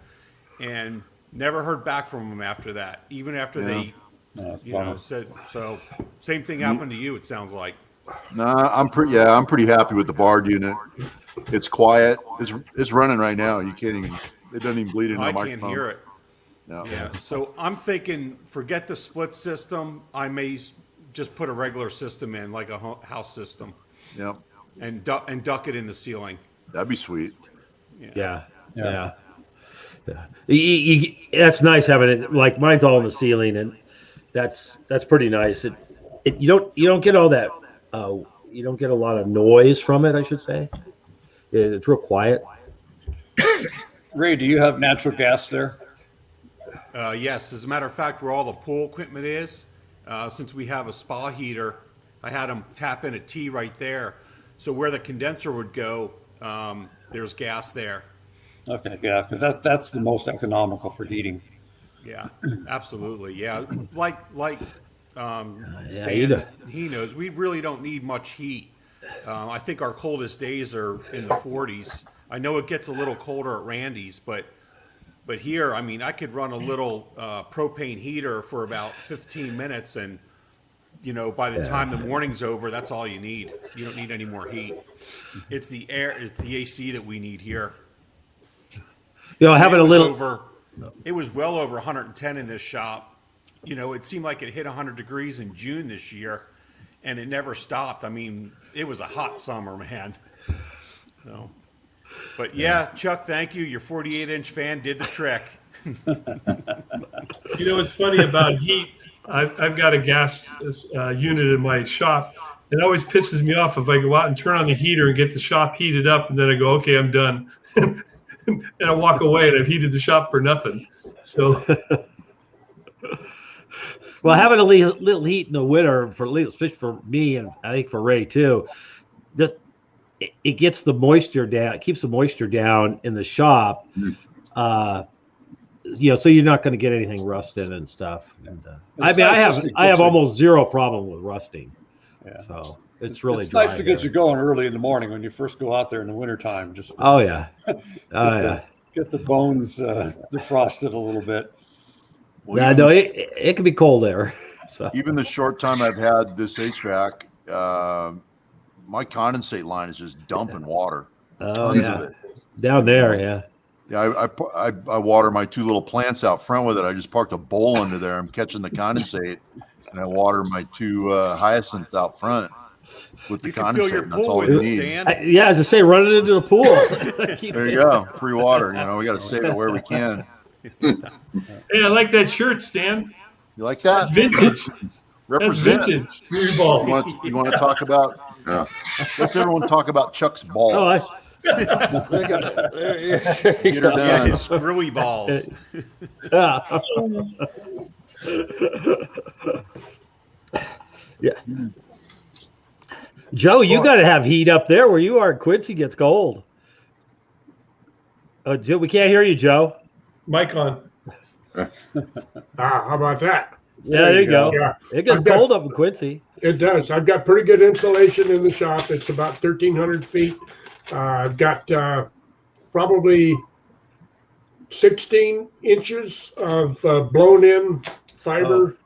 and never heard back from them after that, even after they said so. Same thing happened to you, it sounds like. Nah, I'm pretty happy with the barred unit. It's quiet. It's running right now. You can't even. It doesn't even bleed into the microphone. I can't hear it. No. Yeah. So I'm thinking, forget the split system. I may just put a regular system in, like a house system. Yep. And duck it in the ceiling. That'd be sweet. Yeah. That's nice having it. Like mine's all in the ceiling, and that's pretty nice. You don't get all that. You don't get a lot of noise from it, I should say. It's real quiet. Ray, do you have natural gas there? Yes. As a matter of fact, where all the pool equipment is, since we have a spa heater, I had them tap in a T right there. So where the condenser would go, there's gas there. Okay, yeah, because that's the most economical for heating. Yeah, absolutely. Yeah, like Stan, he knows we really don't need much heat. I think our coldest days are in the 40s. I know it gets a little colder at Randy's, but here, I mean, I could run a little propane heater for about 15 minutes, and by the time the morning's over, that's all you need. You don't need any more heat. It's the AC that we need here. Having a little. It was well over 110 in this shop you know, it seemed like it hit 100 degrees in June this year, and it never stopped. I mean, it was a hot summer, man. So, but yeah, Chuck, thank you. Your 48-inch fan did the trick. You know, it's funny about heat. I've got a gas unit in my shop. It always pisses me off if I go out and turn on the heater and get the shop heated up, and then I go, okay, I'm done. And I walk away, and I've heated the shop for nothing. So, well, having a little heat in the winter, especially for me, and I think for Ray too, just it gets the moisture down. It keeps the moisture down in the shop. You know, so you're not going to get anything rusted and stuff. And, I mean, I have almost zero problem with rusting. Yeah. So it's really it's nice to get here. you going early in the morning when you first go out there in the wintertime. Just oh yeah, get the bones defrosted a little bit. Well, yeah, no, it can be cold there. So even the short time I've had this HVAC, my condensate line is just dumping water. Oh Tons yeah, of it. down there, yeah. Yeah, I water my 2 little plants out front with it. I just parked a bowl under there. I'm catching the condensate, and I water my 2 hyacinths out front with the You can condensate. fill your and that's pool all with we it, need. Stan. Yeah, as I say, run it into the pool. There you go, free water. You know, we got to save it where we can. hey, I like that shirt, Stan. You like that? That's vintage. That's Represent. vintage. Screwball. You want to talk about? Let's everyone talk about Chuck's ball. Oh, Get her Yeah, done. his screwy balls. yeah. Yeah. Joe, you got to have heat up there where you are. Quincy gets cold. Oh, Joe, we can't hear you, Joe. Mic on. How about that? Yeah, there you go. Yeah. It gets cold up in Quincy. It does. I've got pretty good insulation in the shop. It's about 1,300 feet. I've got probably 16 inches of blown in fiber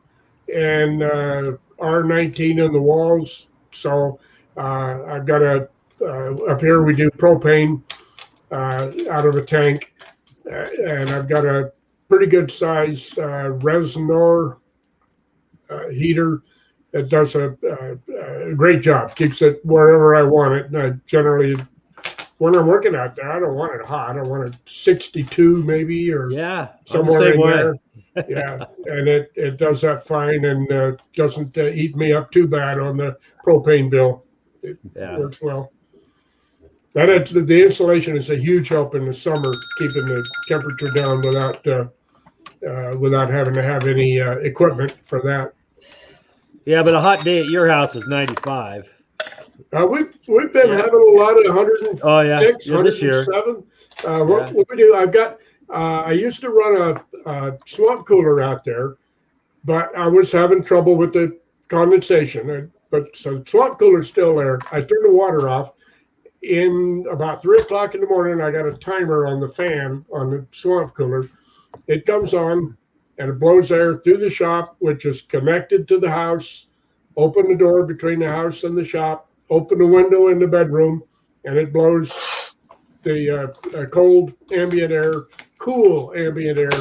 and R19 in the walls. So I've got up here we do propane out of a tank, and I've got a pretty good size Resnor heater that does a great job. Keeps it wherever I want it. And I generally, when I'm working out there, I don't want it hot. I want it 62 maybe, or somewhere in there. Yeah, and it does that fine, and doesn't eat me up too bad on the propane bill. It works well. The insulation is a huge help in the summer, keeping the temperature down without having to have any equipment for that. Yeah, but a hot day at your house is 95. We've been having a lot of 106, this year. 107. What we do, I've got. I used to run a swamp cooler out there, but I was having trouble with the condensation. So the swamp cooler's still there. I turned the water off. In about 3 o'clock in the morning, I got a timer on the fan on the swamp cooler. It comes on and it blows air through the shop, which is connected to the house. Open the door between the house and the shop. Open the window in the bedroom, and it blows the cold ambient air, cool ambient air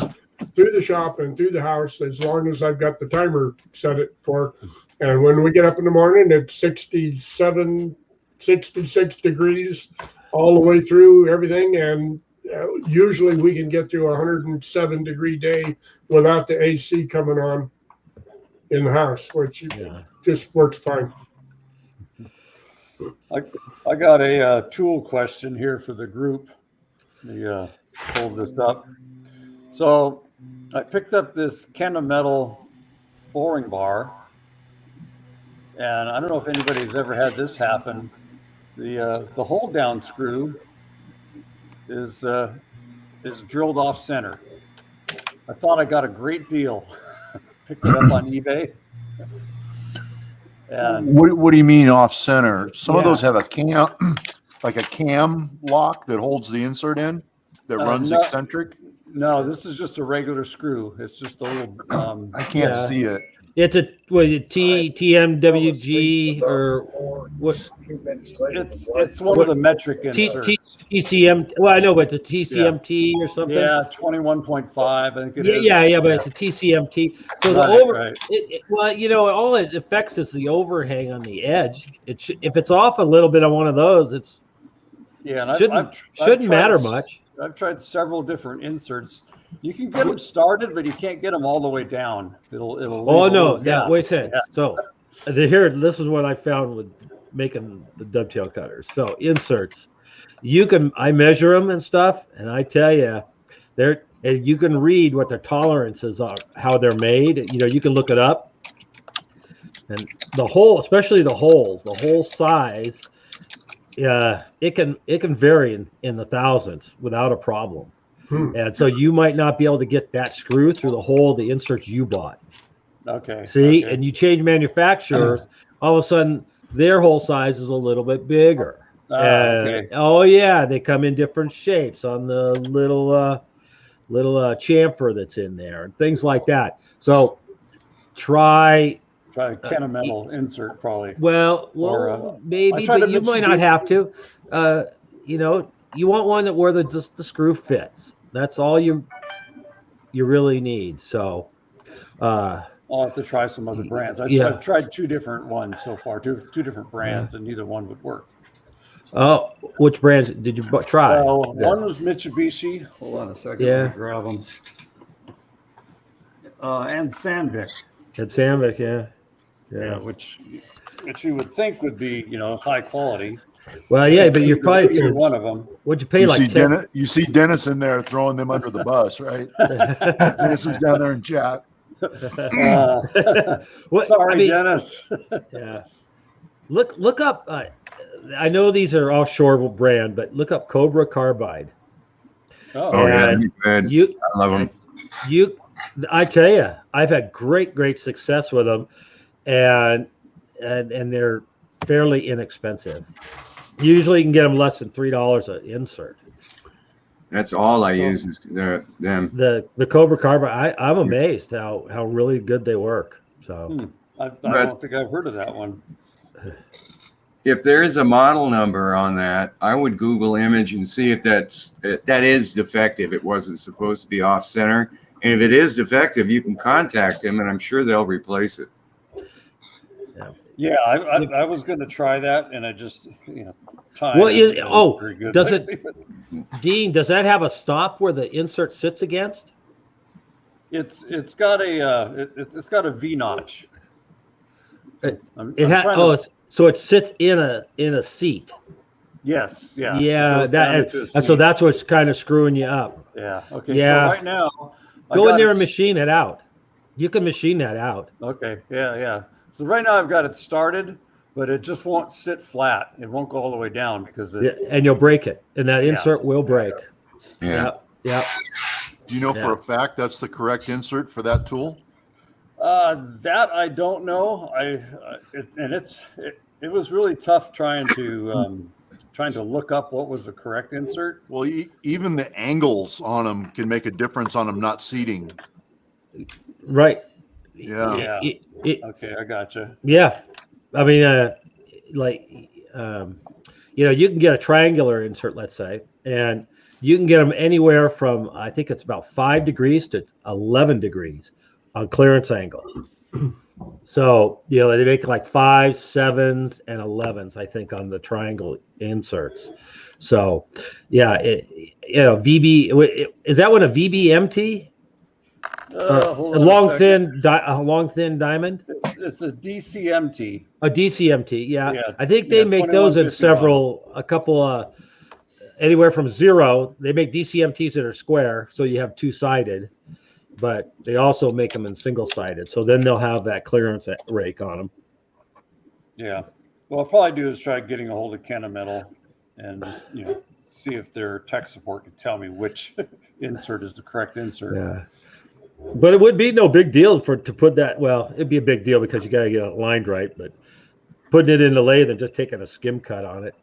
through the shop and through the house, as long as I've got the timer set it for. And when we get up in the morning, it's 67, 66 degrees all the way through everything. And usually we can get through a 107 degree day without the AC coming on in the house, which just works fine. I got a tool question here for the group. Let me pull this up. So I picked up this Kennametal boring bar, and I don't know if anybody's ever had this happen. The hold down screw is drilled off center. I thought I got a great deal. Picked it up on eBay. And What do you mean off center? Some of those have a cam, like a cam lock that holds the insert in that runs eccentric. No, this is just a regular screw. It's just a little. I can't see it. It's a TMWG or what? It's one of the metric inserts. TCM. Well, I know, but the TCMT or something. Yeah, 21.5. I think it is. Yeah, but it's a TCMT. So Right. well, all it affects is the overhang on the edge. If it's off a little bit on one of those, it's and shouldn't matter much. I've tried several different inserts. You can get them started, but you can't get them all the way down. It'll. Oh no! Yeah, wait a second. Yeah. So this is what I found with making the dovetail cutters. So inserts, I measure them and stuff, and I tell you, you can read what their tolerances are, how they're made. You can look it up, and especially the hole size, it can vary in the thousands without a problem. And so you might not be able to get that screw through the hole of the inserts you bought. Okay. See, okay. And you change manufacturers, all of a sudden their hole size is a little bit bigger. Okay. Oh yeah, they come in different shapes on the little chamfer that's in there and things like that. So try a Kennametal insert probably. Well, maybe, but you might not have to. You want one where just the screw fits. That's all you really need. So I'll have to try some other brands. I've tried two different ones so far, two different brands, and neither one would work. Oh, which brands did you try? Well, one was Mitsubishi. Hold on a second. Yeah. Let me grab them. And Sandvik. And Sandvik, yeah. Which you would think would be, high quality. Well, yeah, but you're probably either one of them. What'd you pay? You see Dennis in there throwing them under the bus, right? Dennis was down there in chat. Sorry, Dennis. Yeah. Look up. I know these are offshore brand, but look up Cobra Carbide. Oh yeah, I love them. I tell you, I've had great success with them, and they're fairly inexpensive. Usually you can get them less than $3 an insert. That's all I use is them. The Cobra Carbide. I'm amazed how really good they work. So I don't think I've heard of that one. If there is a model number on that, I would Google image and see if that is defective. It wasn't supposed to be off center, and if it is defective, you can contact them, and I'm sure they'll replace it. Yeah, I was going to try that, and I just time. Well, does it, Dean? Does that have a stop where the insert sits against? It's got a V notch. So it sits in a seat. Yes. Yeah. Yeah. So that's what's kind of screwing you up. Yeah. Okay. Yeah. So right now, go in there and machine it out. You can machine that out. Okay. Yeah. So right now I've got it started, but it just won't sit flat. It won't go all the way down because and you'll break it, and that insert will break. Yeah. Yeah. Do you know for a fact that's the correct insert for that tool? That I don't know. It was really tough trying to look up what was the correct insert. Well, even the angles on them can make a difference on them not seating. Right. Yeah. Okay, I gotcha. Yeah, I mean, you can get a triangular insert, let's say, and you can get them anywhere from, I think it's about 5 degrees to 11 degrees on clearance angle. So, they make like 5s, 7s, and 11s, I think, on the triangle inserts. So, yeah, VB, is that one a VBMT? A long thin diamond. It's a DCMT. A DCMT, yeah. I think they make those in a couple anywhere from 0. They make DCMTs that are square, so you have 2-sided, but they also make them in single-sided. So then they'll have that clearance rake on them. Yeah. Well, I'll probably do is try getting a hold of Kennametal and just see if their tech support can tell me which insert is the correct insert. Yeah. But it would be no big deal to put that. Well, it'd be a big deal because you got to get it lined right. But putting it in the lathe and just taking a skim cut on it.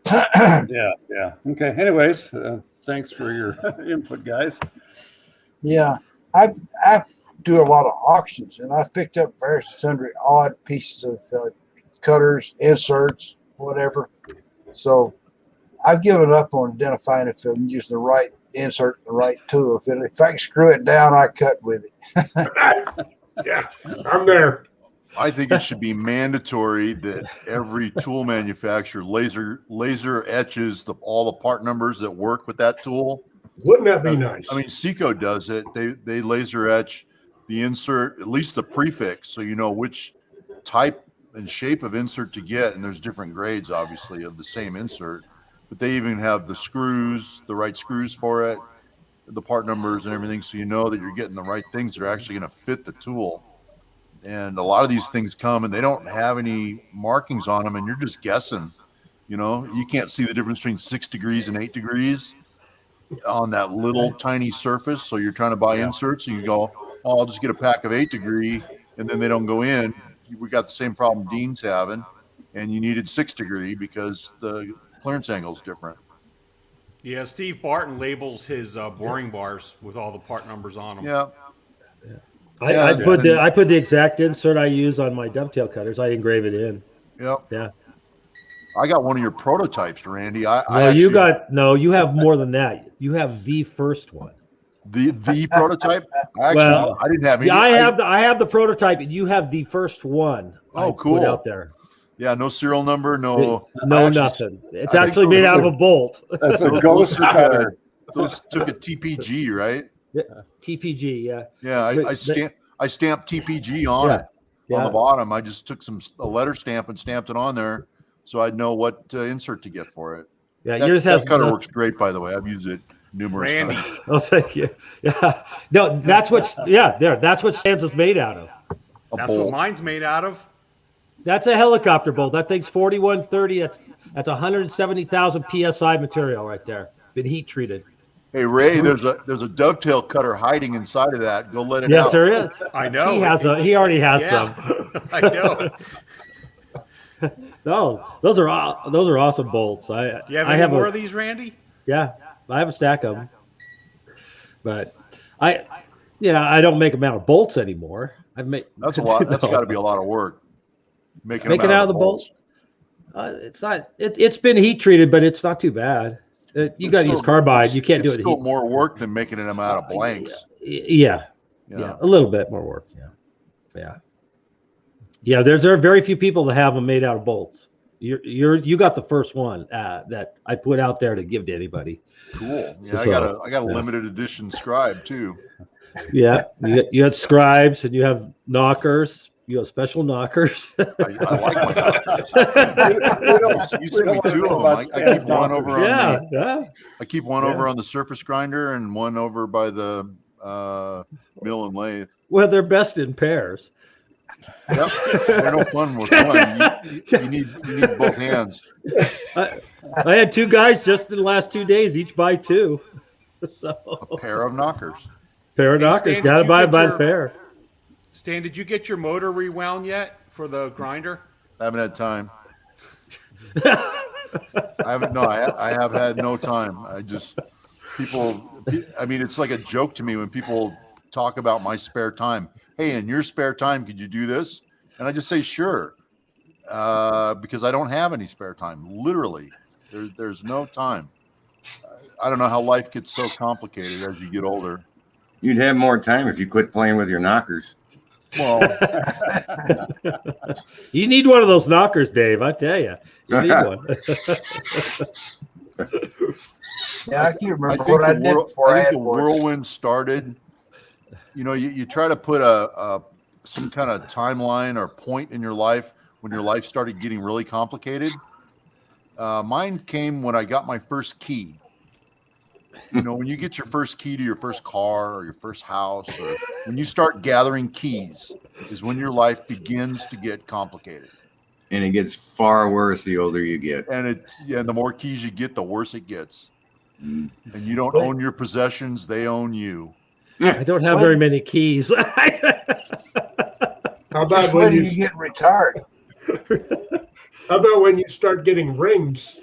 Yeah. Okay. Anyways, thanks for your input, guys. Yeah, I do a lot of auctions, and I've picked up various sundry odd pieces of cutters, inserts, whatever. So I've given up on identifying if I'm using the right insert, the right tool. If I can screw it down, I cut with it. Yeah, I'm there. I think it should be mandatory that every tool manufacturer laser etches all the part numbers that work with that tool. Wouldn't that be nice? I mean, Seco does it. They laser etch the insert, at least the prefix, so you know which type and shape of insert to get. And there's different grades, obviously, of the same insert. But they even have the screws, the right screws for it, the part numbers and everything, so you know that you're getting the right things that are actually going to fit the tool. And a lot of these things come and they don't have any markings on them, and you're just guessing. You know, you can't see the difference between 6 degrees and 8 degrees on that little tiny surface. So you're trying to buy inserts and you go, oh, I'll just get a pack of 8 degree, and then they don't go in. We got the same problem Dean's having, and you needed 6 degree because the clearance angle is different. Yeah, Steve Barton labels his boring bars with all the part numbers on them. Yeah. I put the exact insert I use on my dovetail cutters. I engrave it in. Yep. Yeah. I got one of your prototypes, Randy. You have more than that. You have the first one. The prototype. I didn't have any. Yeah, I have the prototype, and you have the first one. Oh, cool. Put out there. Yeah, no serial number, no nothing. It's actually made out of a bolt. That's a ghost cutter. Those took a TPG, right? Yeah, TPG, yeah. Yeah, I stamped TPG on it on the bottom. I just took a letter stamp and stamped it on there, so I'd know what insert to get for it. Yeah, yours has. That cutter works great, by the way. I've used it numerous times. Oh, thank you. Yeah, no, that's what Stan's is made out of. That's what mine's made out of. That's a helicopter bolt. That thing's 4130. That's 170,000 psi material right there. Been heat treated. Hey Ray, there's a dovetail cutter hiding inside of that. Go let it out. Yes, there is. I know. He already has some. I know. No, those are awesome bolts. You have any more of these, Randy? Yeah, I have a stack of them. But I don't make them out of bolts anymore. That's a lot. That's got to be a lot of work. Making out of the bolts. It's not. It's been heat treated, but it's not too bad. You got to use carbide. You can't do it. It's still more work than making them out of blanks. Yeah, a little bit more work. Yeah. There are very few people that have them made out of bolts. You got the first one that I put out there to give to anybody. Cool. Yeah, I got a limited edition scribe too. Yeah, you had scribes and you have knockers. You have special knockers. I like my knockers. You sent me 2 of them. I keep one over on I keep one over on the surface grinder and one over by the mill and lathe. Well, they're best in pairs. Yep, they're no fun with one. You need both hands. I had 2 guys just in the last 2 days, each buy 2. So a pair of knockers. Knockers. Got to buy the pair. Stan, did you get your motor rewound yet for the grinder? I haven't had time. I have had no time. It's like a joke to me when people talk about my spare time. Hey, in your spare time, could you do this? And I just say, sure. Because I don't have any spare time. Literally, there's no time. I don't know how life gets so complicated as you get older. You'd have more time if you quit playing with your knockers. Well, you need one of those knockers, Dave. I tell you, you need one. Yeah, I can't remember what I did before. I think the whirlwind started. You know, you try to put some kind of timeline or point in your life when your life started getting really complicated. Mine came when I got my first key. You know, when you get your first key to your first car or your first house, or when you start gathering keys, is when your life begins to get complicated. And it gets far worse the older you get. And the more keys you get, the worse it gets. And you don't own your possessions; they own you. I don't have very many keys. How about when you get retired? How about when you start getting rings?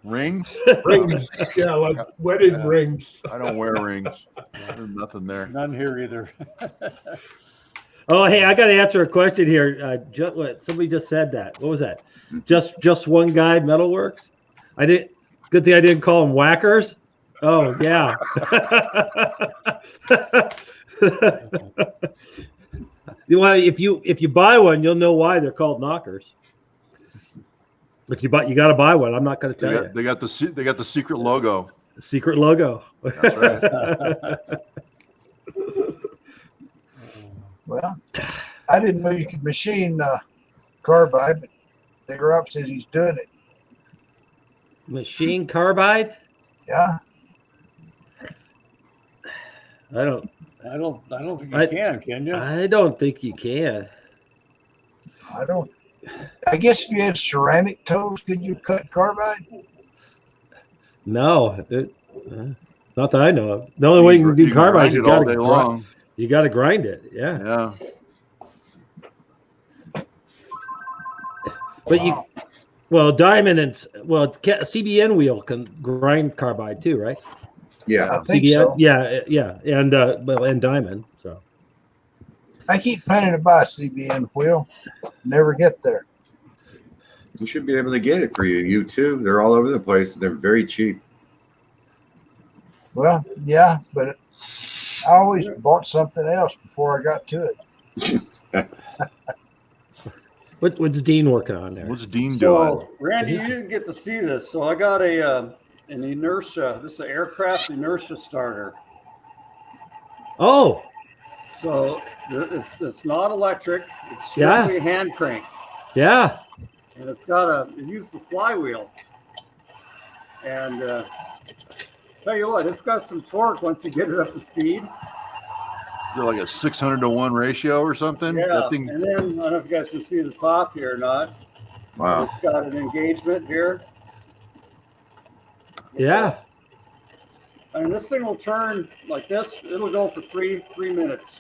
Rings? Rings, yeah, like wedding rings. I don't wear rings. There's nothing there. None here either. Oh, hey, I got to answer a question here. Somebody just said that. What was that? Just one guy, Metalworks? Good thing I didn't call them whackers. Oh, yeah. Well, if you buy one, you'll know why they're called knockers. But you got to buy one. I'm not going to tell you. They got the secret logo. Secret logo. That's right. Well, I didn't know you could machine carbide, but Digger Up says he's doing it. Machine carbide? Yeah. I don't think you can you? I don't think you can. I guess if you had ceramic toes, could you cut carbide? No, not that I know of. The only way you can do carbide is you got to grind it. Yeah. Yeah. But Diamond and CBN wheel can grind carbide too, right? Yeah, I think CBN, so. yeah, and Diamond. So I keep planning to buy a CBN wheel, never get there. you should be able to get it for you too. They're all over the place. They're very cheap. Well, yeah, but I always bought something else before I got to it. what's Dean working on there? What's Dean doing? So, Randy, you didn't get to see this. So I got an inertia. This is an aircraft inertia starter. Oh, So it's not electric. It's strictly hand crank. yeah. And it uses the flywheel. And tell you what, it's got some torque once you get it up to speed. Is it like a 600-to-1 ratio or something? Yeah. That thing, And then I don't know if you guys can see the top here or not. Wow. It's got an engagement here. Yeah. I mean, this thing will turn like this. It'll go for three minutes.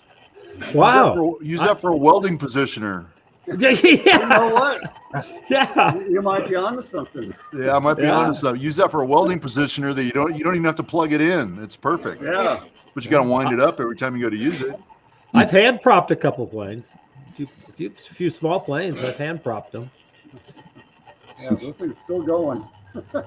Wow. use that for a welding positioner. Yeah. You know what? Yeah. You might be onto something. Yeah, I might be onto something. Use that for a welding positioner that you don't even have to plug it in. It's perfect. Yeah. But you got to wind it up every time you go to use it. I've hand propped a couple planes. A few small planes. I've hand propped them. Yeah, this thing's still going.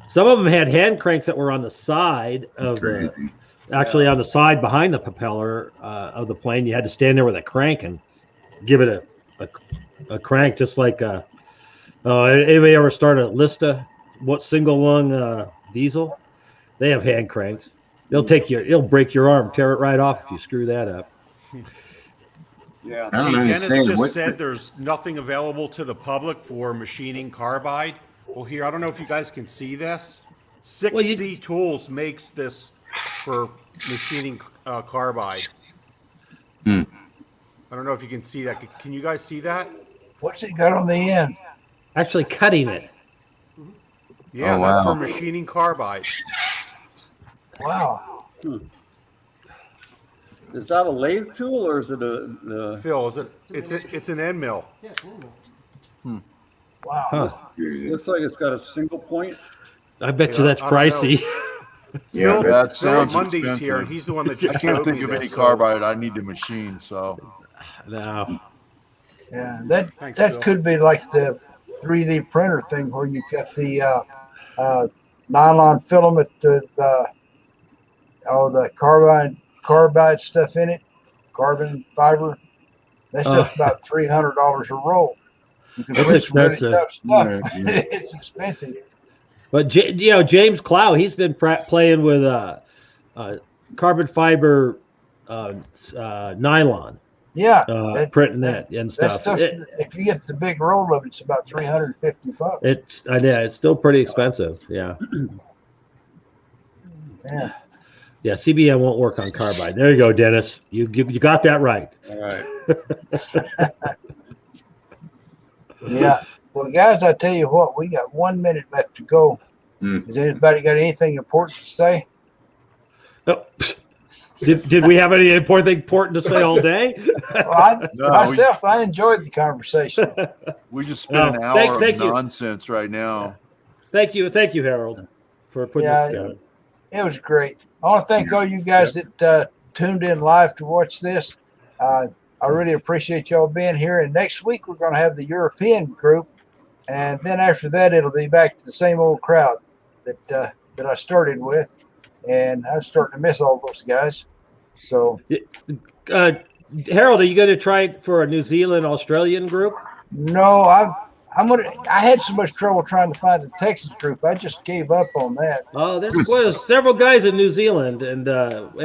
Some of them had hand cranks that were on the side That's of crazy. on the side behind the propeller of the plane. You had to stand there with a crank and give it a crank, just like anybody ever start a Lista, single lung diesel? They have hand cranks. It'll break your arm, tear it right off if you screw that up. Yeah. I don't Hey, Dennis understand. just said there's nothing available to the public for machining carbide. Well, here, I don't know if you guys can see this. 6C Tools makes this for machining carbide. I don't know if you can see that. Can you guys see that? What's it got on the end? Actually cutting it. Yeah, that's for machining carbide. Wow. Is that a lathe tool or is it a Phil, is it? It's an end mill. Wow. Huh. looks like it's got a single point? I bet you that's I don't know. pricey. Yeah, that Phil sounds Mundy's expensive. here, and he's the one that I just can't showed think me of this, any so- carbide I need to machine. So No. Yeah, Thanks, that Phil. could be like the 3D printer thing where you got the nylon filament with the carbide stuff in it, carbon fiber. That stuff's about $300 a roll. You can That's print some really expensive. tough stuff. Yeah. It's expensive. But James Clow, he's been playing with carbon fiber nylon, Yeah, printing that and that stuff. stuff. If you get the big roll of it, it's about $350. It's still pretty expensive. Yeah. Yeah. Yeah, CBN won't work on carbide. There you go, Dennis. You got that right. All right. Yeah. Well, guys, I tell you what, we got 1 minute left to go. Has anybody got anything important to say? Oh, did we have any important to say all day? Well, I enjoyed the conversation. we just spent an hour of nonsense right now. Thank you, Harold, for putting this together. It was great. I want to thank all you guys that tuned in live to watch this. I really appreciate y'all being here. And next week we're going to have the European group, and then after that it'll be back to the same old crowd that I started with, and I'm starting to miss all those guys. So, Harold, are you going to try it for a New Zealand Australian group? No, I'm gonna. I had so much trouble trying to find a Texas group. I just gave up on that. Oh, there's several guys in New Zealand, and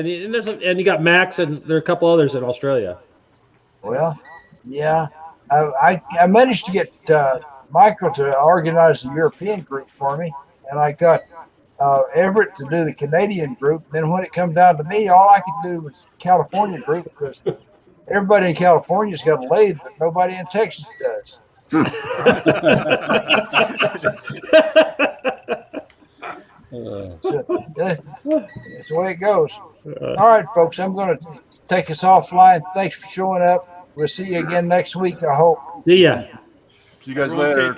you got Max, and there are a couple others in Australia. Well, yeah, I managed to get Michael to organize the European group for me, and I got Everett to do the Canadian group. Then when it come down to me, all I could do was California group, because everybody in California's got a lathe, but nobody in Texas does. That's the way it goes. All right, folks, I'm going to take us offline. Thanks for showing up. We'll see you again next week, I hope. See ya. See you guys later.